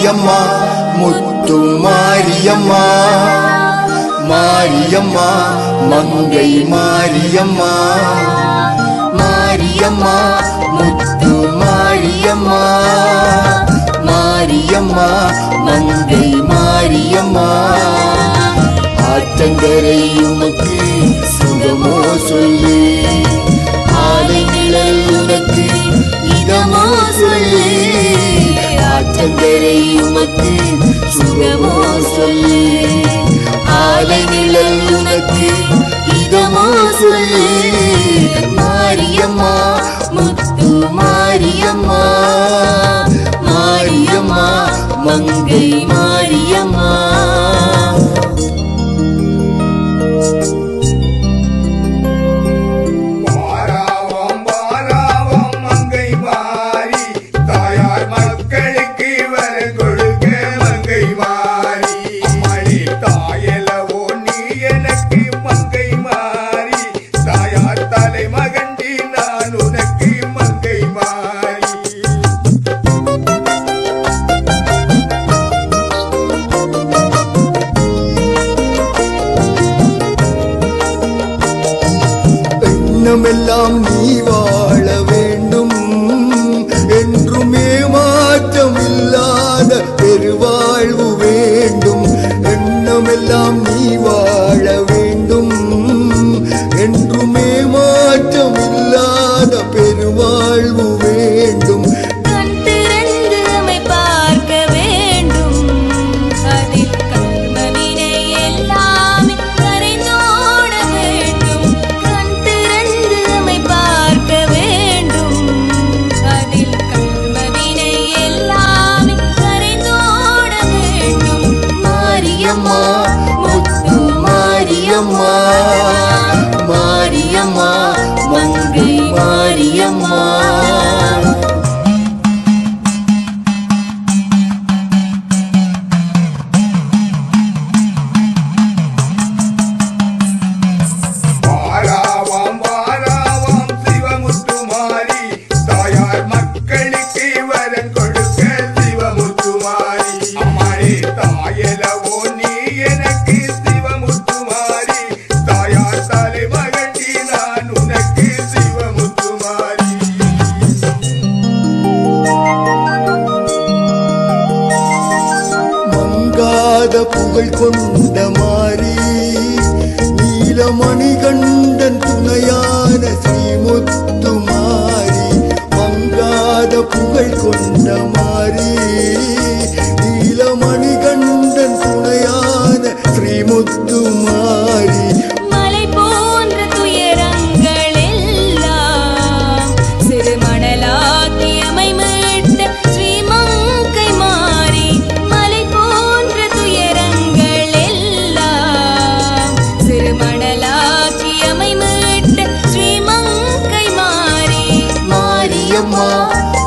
மாரியம்மா முத்து மாரியம்மா மாரியம்மா மங்கை மாரியம்மா மாரியம்மா முத்து மாரியம்மா மாரியம்மா மங்கை மாரியம்மா ஆற்றங்கரை உமக்கு சுகமோ சொல்லு ஆலை நிழல் உனக்கு இதமோ சொல்லு ஆற்றங்கரை உமக்கு சுகமோ சொல்லு ஆலை நிழல் உனக்கு இதமோ சொல்லு மாரியம்மா முத்து மாரியம்மா மாரியம்மா மங்கை மாரியம்மா எண்ணமெல்லாம் நீ வாழ வேண்டும் என்றுமே மாற்றமில்லாத பெருவாழ்வு வேண்டும் எண்ணமெல்லாம் நீ வாழ வேண்டும் என்றுமே மாற்றமில்லாத பெருவாழ்வு வேண்டும் முத்து மாரியம்மா மாரியம்மா மங்கை மாரியம்மா புகழ் கொண்ட மாரி நீலமணி கண்டன் துணையான ஸ்ரீமுத்து மாரி மங்காத புகழ் கொண்ட மாரி நீலமணி கண்டன் துணையான ஸ்ரீமுத்து மாரி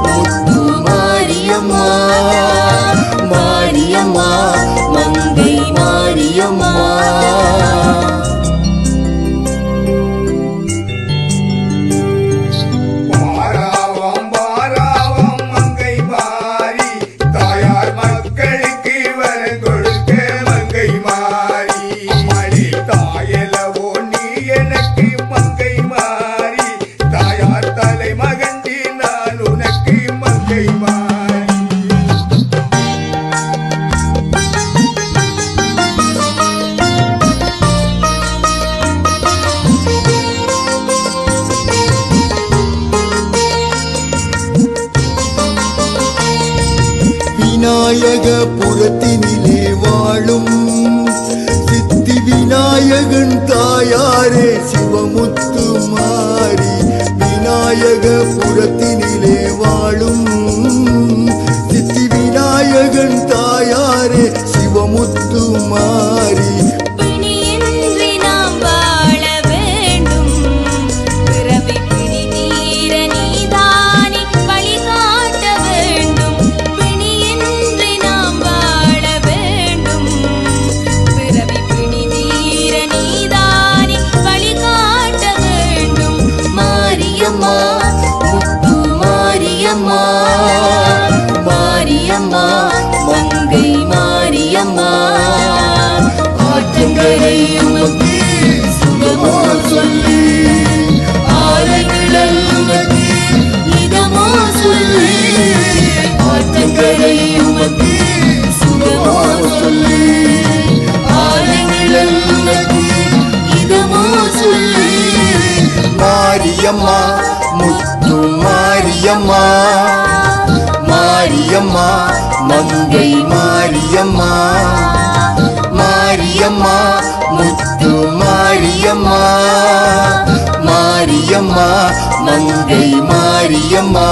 முத்து மாரியம்மா மாரியம்மா மங்கை மாரியம்மா விநாயகபுரத்தினிலே வாழும் சித்தி விநாயகன் தாயாரே சிவமுத்து மாரி விநாயகபுரத்தினிலே வாழும் சித்தி விநாயகன் தாயாரே சிவமுத்து மாரி மாரியம்மா மாரியம்மா ஆற்றங்கரை உமக்கு சுகமோ சொல்லி, ஆலைநிழல் உமக்கு இதமோ சொல்லி, ஆற்றங்கரை உமக்கு சுகமோ சொல்லி, ஆலைநிழல் உமக்கு இதமோ சொல்லி. மாரியம்மா முத்து மாரியம்மா, மாரியம்மா மங்கை மாரியம்மா, மாரியம்மா முத்து மாரியம்மா, மாரியம்மா மங்கை மாரியம்மா.